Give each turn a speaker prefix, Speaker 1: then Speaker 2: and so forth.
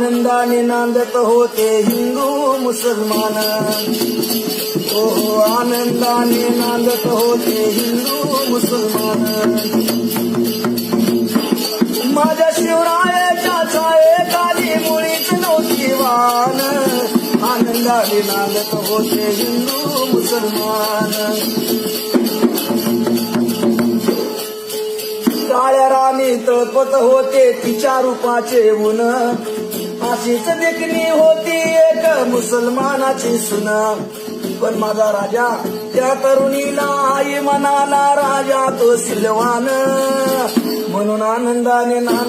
Speaker 1: आनंदाने नांदत होते हिंदू मुसलमान. हो आनंदाने नांदत होते हिंदू मुसलमान. माझ्या शिवरायाच्या छायेखाली मुळीच नव्हती वान. आनंदाने नांदत होते हिंदू मुसलमान. काळ्या राणी तळपत होते तिच्या रूपाचे ऊन. अशीच देखणी होती एक मुसलमानाची सुन. पण माझा राजा त्या तरुणीला आई म्हणाला राजा तो सिलवान. म्हणून आनंदाने